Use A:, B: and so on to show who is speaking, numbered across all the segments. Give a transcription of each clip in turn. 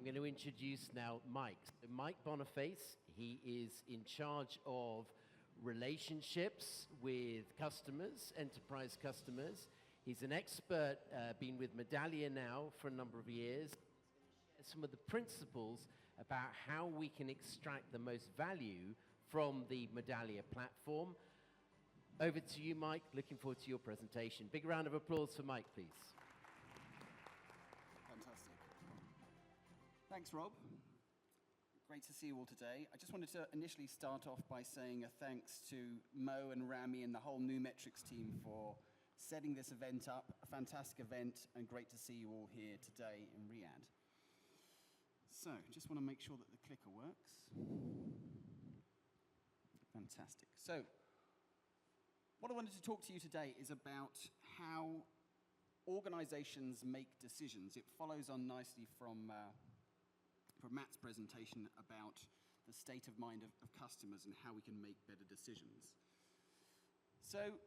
A: I'm going to introduce now Mike. So Mike Boniface, he is in charge of relationships with customers, enterprise customers. He's an expert, been with Medallia now for a number of years. Some of the principles about how we can extract the most value from the Medallia platform. Over to you, Mike. Looking forward to your presentation. Big round of applause for Mike, please.
B: Fantastic. Thanks, Rob. Great to see you all today. I just wanted to initially start off by saying a thanks to Mo and Rami and the whole Numetrics team for setting this event up. A fantastic event, and great to see you all here today in Riyadh. So, just want to make sure that the clicker works. Fantastic. So, what I wanted to talk to you today is about how organizations make decisions. It follows on nicely from Matt's presentation about the state of mind of customers and how we can make better decisions. So,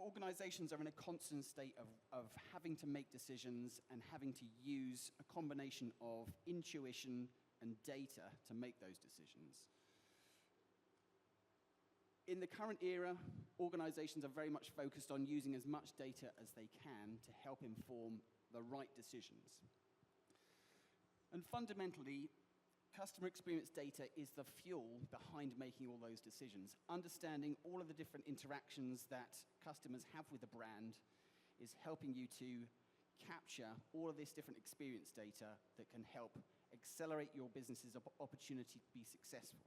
B: organizations are in a constant state of having to make decisions and having to use a combination of intuition and data to make those decisions. In the current era, organizations are very much focused on using as much data as they can to help inform the right decisions. And fundamentally, customer experience data is the fuel behind making all those decisions. Understanding all of the different interactions that customers have with the brand is helping you to capture all of this different experience data that can help accelerate your business's opportunity to be successful.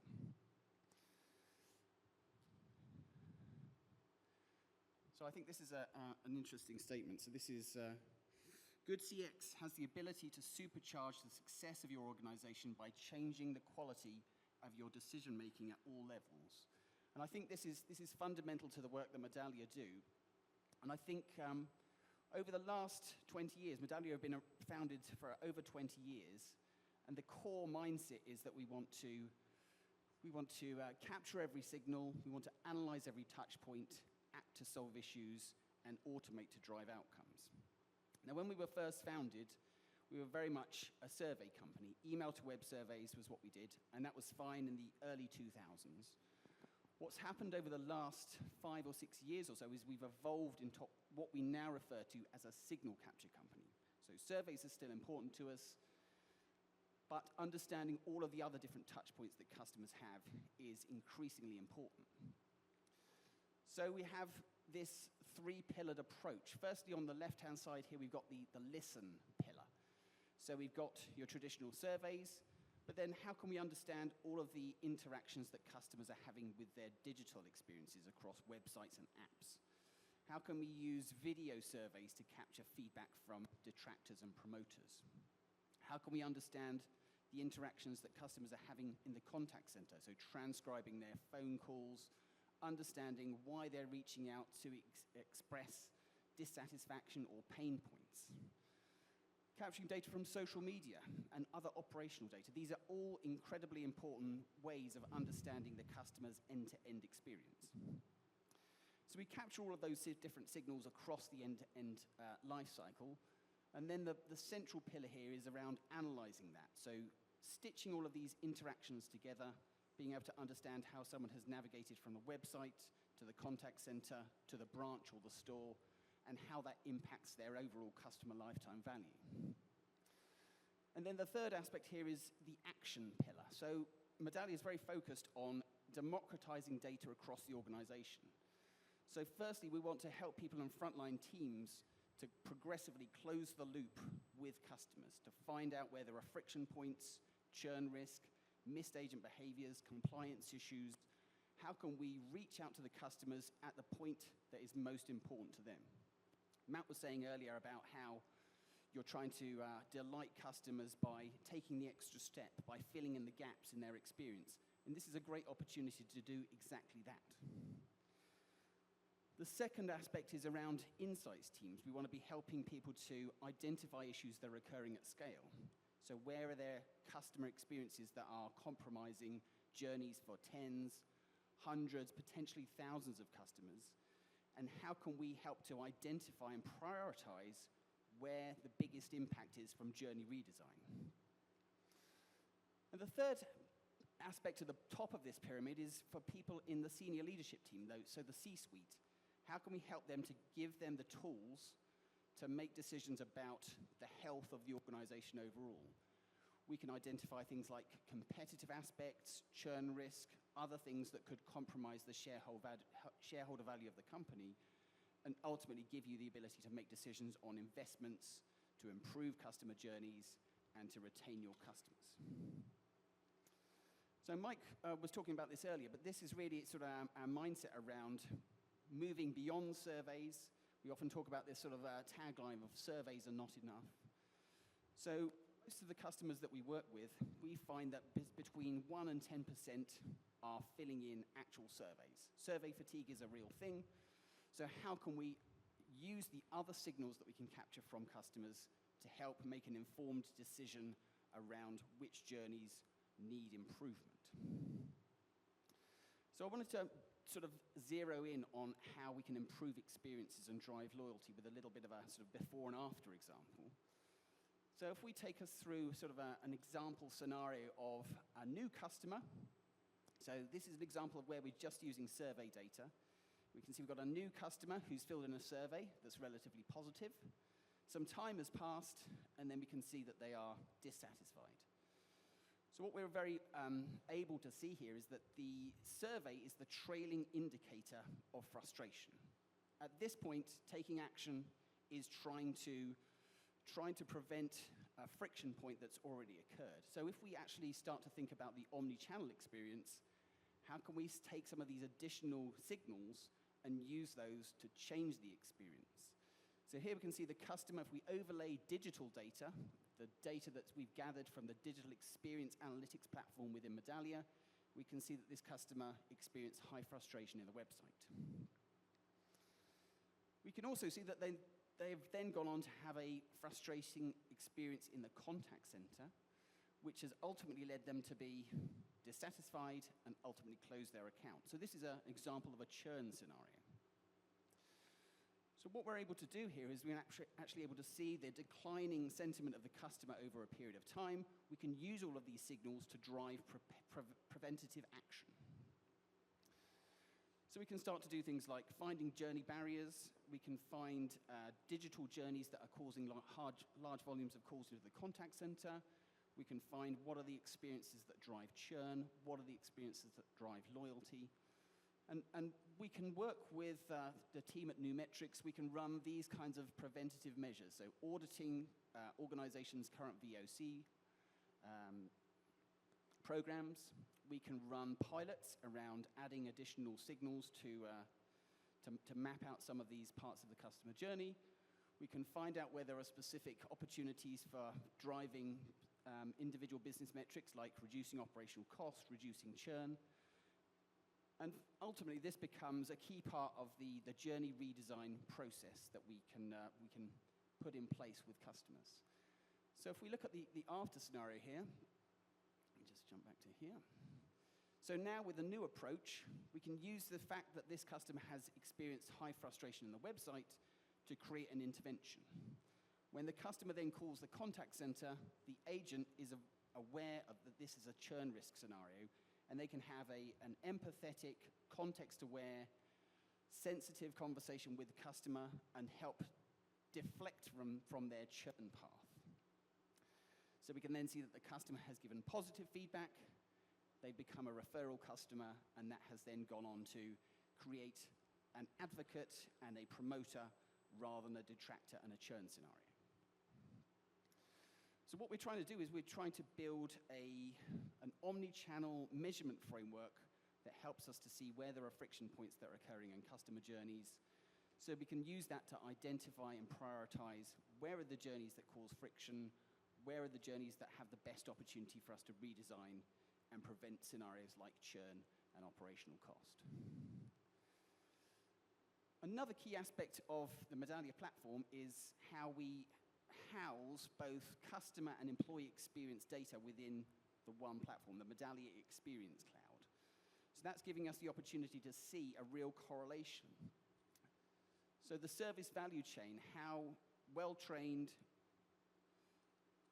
B: So I think this is an interesting statement. So this is, good CX has the ability to supercharge the success of your organization by changing the quality of your decision-making at all levels. And I think this is fundamental to the work that Medallia do. And I think over the last 20 years, Medallia have been founded for over 20 years, and the core mindset is that we want to capture every signal, we want to analyze every touch point, act to solve issues, and automate to drive outcomes. Now, when we were first founded, we were very much a survey company. Email to web surveys was what we did, and that was fine in the early 2000s. What's happened over the last 5 or 6 years or so is we've evolved into what we now refer to as a signal capture company. So surveys are still important to us, but understanding all of the other different touch points that customers have is increasingly important. So we have this three-pillared approach. Firstly, on the left-hand side here, we've got the listen pillar. So we've got your traditional surveys, but then how can we understand all of the interactions that customers are having with their digital experiences across websites and apps? How can we use video surveys to capture feedback from detractors and promoters? How can we understand the interactions that customers are having in the contact center, so transcribing their phone calls, understanding why they're reaching out to express dissatisfaction or pain points. Capturing data from social media and other operational data. These are all incredibly important ways of understanding the customer's end-to-end experience. So we capture all of those different signals across the end-to-end life cycle, and then the central pillar here is around analyzing that. So stitching all of these interactions together, being able to understand how someone has navigated from the website to the contact center to the branch or the store, and how that impacts their overall customer lifetime value. And then the third aspect here is the action pillar. So Medallia is very focused on democratizing data across the organization. So firstly, we want to help people in frontline teams to progressively close the loop with customers, to find out where there are friction points, churn risk, missed agent behaviors, compliance issues. How can we reach out to the customers at the point that is most important to them? Matt was saying earlier about how you're trying to delight customers by taking the extra step, by filling in the gaps in their experience. And this is a great opportunity to do exactly that. The second aspect is around insights teams. We want to be helping people to identify issues that are occurring at scale. So where are there customer experiences that are compromising journeys for tens, hundreds, potentially thousands of customers? And how can we help to identify and prioritize where the biggest impact is from journey redesign? But the third aspect of the top of this pyramid is for people in the senior leadership team, though, so the C-suite. How can we help them to give them the tools to make decisions about the health of the organization overall? We can identify things like competitive aspects, churn risk, other things that could compromise the shareholder value of the company, and ultimately give you the ability to make decisions on investments, to improve customer journeys, and to retain your customers. So Mike was talking about this earlier, but this is really sort of our mindset around moving beyond surveys. We often talk about this sort of tagline of surveys are not enough. So most of the customers that we work with, we find that between 1 and 10% are filling in actual surveys. Survey fatigue is a real thing. So how can we use the other signals that we can capture from customers to help make an informed decision around which journeys need improvement? So I wanted to sort of zero in on how we can improve experiences and drive loyalty with a little bit of a sort of before and after example. So if we take us through sort of an example scenario of a new customer. So this is an example of where we're just using survey data. We can see we've got a new customer who's filled in a survey that's relatively positive. Some time has passed, and then we can see that they are dissatisfied. So what we're very able to see here is that the survey is the trailing indicator of frustration. At this point, taking action is trying to prevent a friction point that's already occurred. So if we actually start to think about the omni-channel experience, how can we take some of these additional signals and use those to change the experience? So here we can see the customer, if we overlay digital data, the data that we've gathered from the digital experience analytics platform within Medallia, we can see that this customer experienced high frustration in the website. We can also see that they've then gone on to have a frustrating experience in the contact center, which has ultimately led them to be dissatisfied and ultimately close their account. So this is an example of a churn scenario. So what we're able to do here is we're actually able to see the declining sentiment of the customer over a period of time. We can use all of these signals to drive preventative action. So we can start to do things like finding journey barriers. We can find digital journeys that are causing large volumes of calls into the contact center. We can find what are the experiences that drive churn, what are the experiences that drive loyalty. And we can work with the team at Numetrics. We can run these kinds of preventative measures. So auditing organizations' current VOC programs. We can run pilots around adding additional signals to map out some of these parts of the customer journey. We can find out where there are specific opportunities for driving individual business metrics like reducing operational costs, reducing churn. And ultimately, this becomes a key part of the journey redesign process that we can put in place with customers. So if we look at the after scenario here, let me just jump back to here. So now with a new approach, we can use the fact that this customer has experienced high frustration in the website to create an intervention. When the customer then calls the contact center, the agent is aware of that this is a churn risk scenario, and they can have an empathetic, context-aware, sensitive conversation with the customer and help deflect from their churn path. So we can then see that the customer has given positive feedback, they become a referral customer, and that has then gone on to create an advocate and a promoter rather than a detractor and a churn scenario. So what we're trying to do is we're trying to build an omni-channel measurement framework that helps us to see where there are friction points that are occurring in customer journeys. So we can use that to identify and prioritize where are the journeys that cause friction, where are the journeys that have the best opportunity for us to redesign and prevent scenarios like churn and operational cost. Another key aspect of the Medallia platform is how we house both customer and employee experience data within the one platform, the Medallia Experience Cloud. So that's giving us the opportunity to see a real correlation. So the service value chain, how well-trained,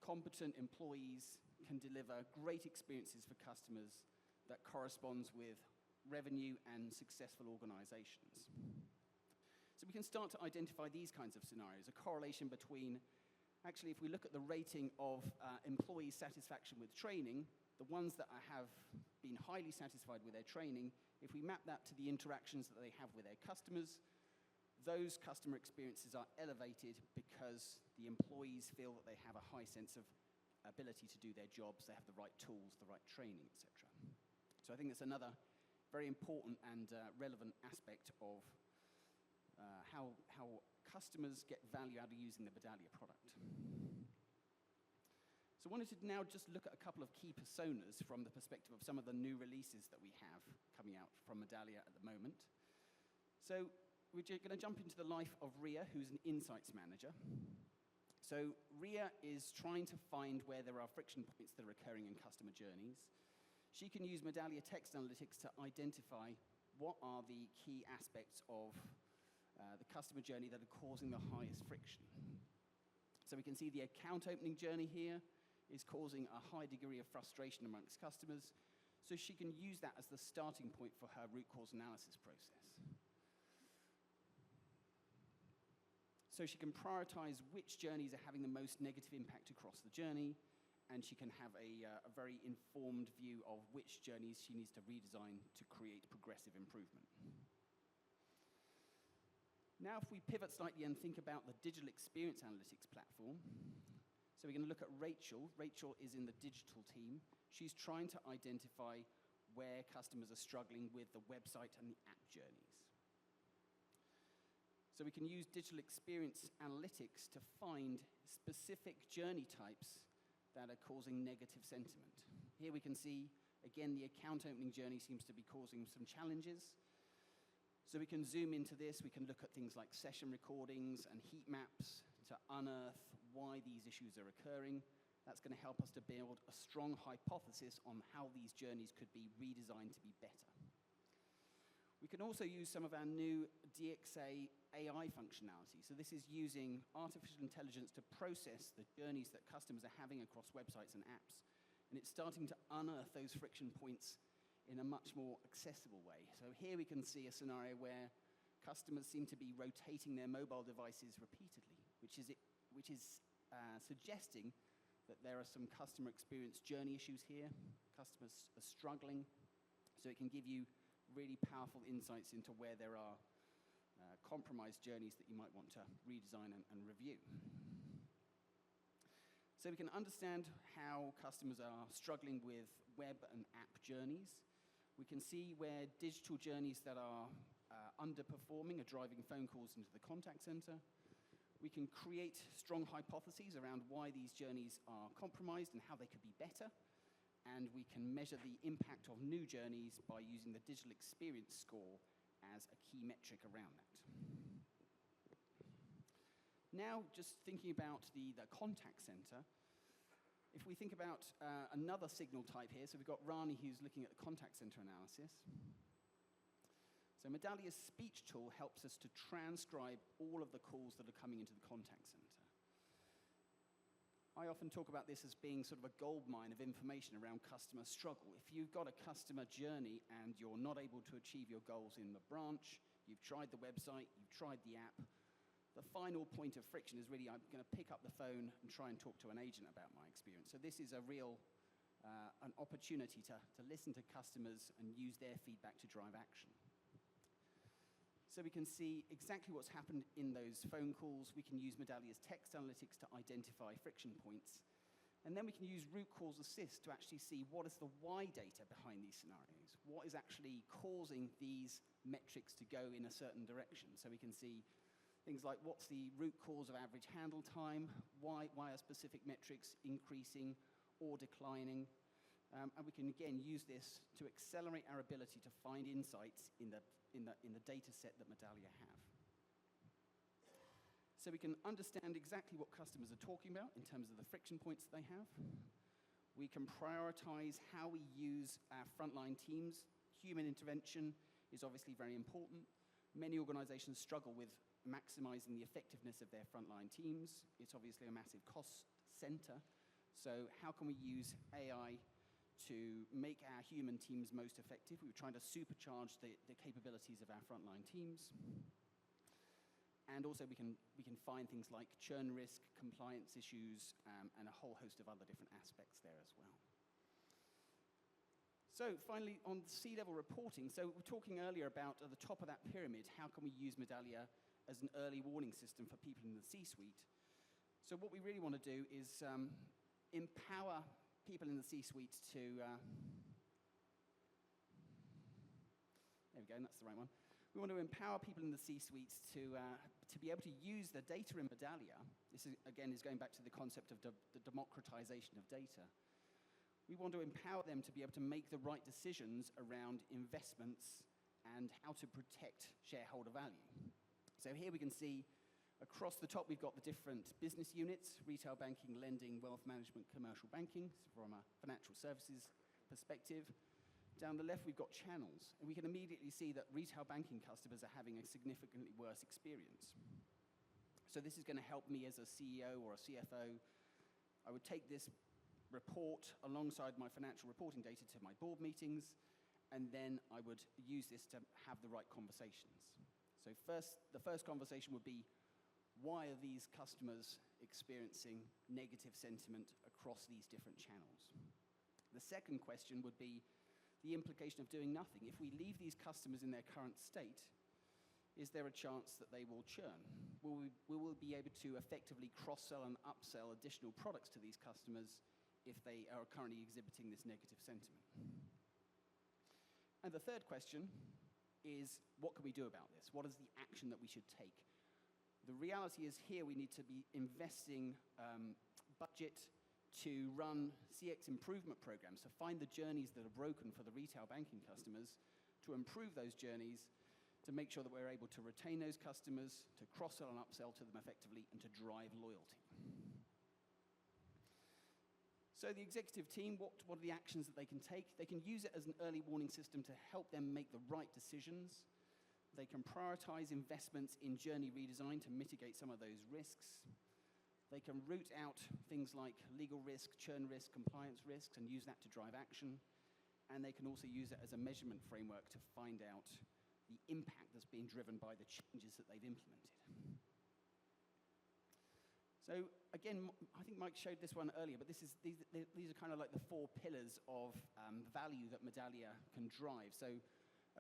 B: competent employees can deliver great experiences for customers that corresponds with revenue and successful organizations. So we can start to identify these kinds of scenarios, a correlation between, actually, if we look at the rating of employee satisfaction with training, the ones that have been highly satisfied with their training, if we map that to the interactions that they have with their customers, those customer experiences are elevated because the employees feel that they have a high sense of ability to do their jobs, they have the right tools, the right training, etc. So I think that's another very important and relevant aspect of how customers get value out of using the Medallia product. So I wanted to now just look at a couple of key personas from the perspective of some of the new releases that we have coming out from Medallia at the moment. So we're going to jump into the life of Ria, who's an insights manager. So Ria is trying to find where there are friction points that are occurring in customer journeys. She can use Medallia text analytics to identify what are the key aspects of the customer journey that are causing the highest friction. So we can see the account opening journey here is causing a high degree of frustration amongst customers. So she can use that as the starting point for her root cause analysis process. So she can prioritize which journeys are having the most negative impact across the journey, and she can have a very informed view of which journeys she needs to redesign to create progressive improvement. Now, if we pivot slightly and think about the digital experience analytics platform, so we're going to look at Rachel. Rachel is in the digital team. She's trying to identify where customers are struggling with the website and the app journeys. So we can use digital experience analytics to find specific journey types that are causing negative sentiment. Here we can see, again, the account opening journey seems to be causing some challenges. So we can zoom into this. We can look at things like session recordings and heat maps to unearth why these issues are occurring. That's going to help us to build a strong hypothesis on how these journeys could be redesigned to be better. We can also use some of our new DXA AI functionality. So this is using artificial intelligence to process the journeys that customers are having across websites and apps. And it's starting to unearth those friction points in a much more accessible way. So here we can see a scenario where customers seem to be rotating their mobile devices repeatedly, which is suggesting that there are some customer experience journey issues here. Customers are struggling. So it can give you really powerful insights into where there are compromised journeys that you might want to redesign and review. So we can understand how customers are struggling with web and app journeys. We can see where digital journeys that are underperforming are driving phone calls into the contact center. We can create strong hypotheses around why these journeys are compromised and how they could be better. And we can measure the impact of new journeys by using the digital experience score as a key metric around that. Now, just thinking about the contact center, if we think about another signal type here, so we've got Rani who's looking at the contact center analysis. So Medallia's speech tool helps us to transcribe all of the calls that are coming into the contact center. I often talk about this as being sort of a goldmine of information around customer struggle. If you've got a customer journey and you're not able to achieve your goals in the branch, you've tried the website, you've tried the app, the final point of friction is really, I'm going to pick up the phone and try and talk to an agent about my experience. So this is a real an opportunity to listen to customers and use their feedback to drive action. So we can see exactly what's happened in those phone calls. We can use Medallia's text analytics to identify friction points. And then we can use root cause assist to actually see what is the why data behind these scenarios. What is actually causing these metrics to go in a certain direction? So we can see things like what's the root cause of average handle time, why are specific metrics increasing or declining. And we can, again, use this to accelerate our ability to find insights in the data set that Medallia have. So we can understand exactly what customers are talking about in terms of the friction points that they have. We can prioritize how we use our frontline teams. Human intervention is obviously very important. Many organizations struggle with maximizing the effectiveness of their frontline teams. It's obviously a massive cost center. So how can we use AI to make our human teams most effective? We were trying to supercharge the capabilities of our frontline teams. And also we can find things like churn risk, compliance issues, and a whole host of other different aspects there as well. So finally, on C-level reporting, so we were talking earlier about at the top of that pyramid, how can we use Medallia as an early warning system for people in the C-suite? So what we really want to do is empower people in the C-suite to... there we go, that's the right one. We want to empower people in the C-suites to be able to use the data in Medallia. This, again, is going back to the concept of the democratization of data. We want to empower them to be able to make the right decisions around investments and how to protect shareholder value. So here we can see across the top we've got the different business units: retail banking, lending, wealth management, commercial banking, from a financial services perspective. Down the left, we've got channels, and we can immediately see that retail banking customers are having a significantly worse experience. So this is going to help me as a CEO or a CFO. I would take this report alongside my financial reporting data to my board meetings, and then I would use this to have the right conversations. So the first conversation would be, why are these customers experiencing negative sentiment across these different channels? The second question would be the implication of doing nothing. If we leave these customers in their current state, is there a chance that they will churn? Will we be able to effectively cross-sell and upsell additional products to these customers if they are currently exhibiting this negative sentiment? And the third question is, what can we do about this? What is the action that we should take? The reality is here we need to be investing budget to run CX improvement programs, to find the journeys that are broken for the retail banking customers, to improve those journeys, to make sure that we're able to retain those customers, to cross-sell and upsell to them effectively, and to drive loyalty. So the executive team, what are the actions that they can take? They can use it as an early warning system to help them make the right decisions. They can prioritize investments in journey redesign to mitigate some of those risks. They can root out things like legal risk, churn risk, compliance risks, and use that to drive action. And they can also use it as a measurement framework to find out the impact that's being driven by the changes that they've implemented. So again, I think Mike showed this one earlier, but these are kind of like the 4 pillars of value that Medallia can drive. So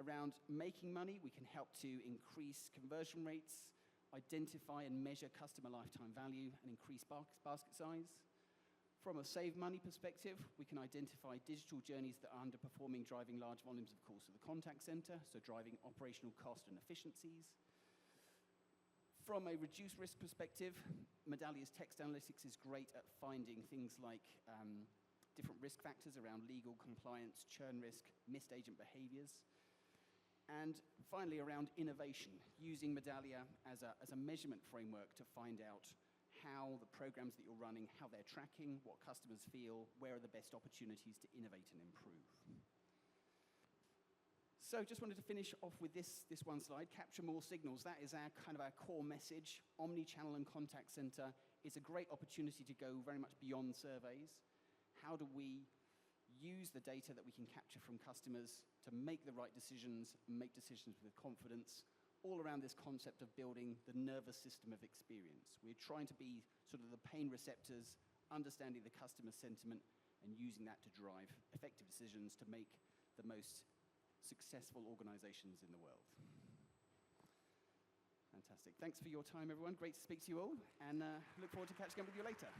B: around making money, we can help to increase conversion rates, identify and measure customer lifetime value, and increase basket size. From a save money perspective, we can identify digital journeys that are underperforming, driving large volumes of calls to the contact center, so driving operational cost and efficiencies. From a reduced risk perspective, Medallia's text analytics is great at finding things like different risk factors around legal, compliance, churn risk, missed agent behaviors. And finally, around innovation, using Medallia as a measurement framework to find out how the programs that you're running, how they're tracking, what customers feel, where are the best opportunities to innovate and improve. So just wanted to finish off with this one slide, capture more signals. That is our core message. Omni-channel and contact center is a great opportunity to go very much beyond surveys. How do we use the data that we can capture from customers to make the right decisions and make decisions with confidence, all around this concept of building the nervous system of experience. We're trying to be sort of the pain receptors, understanding the customer sentiment, and using that to drive effective decisions to make the most successful organizations in the world. Fantastic. Thanks for your time, everyone. Great to speak to you all, and look forward to catching up with you later.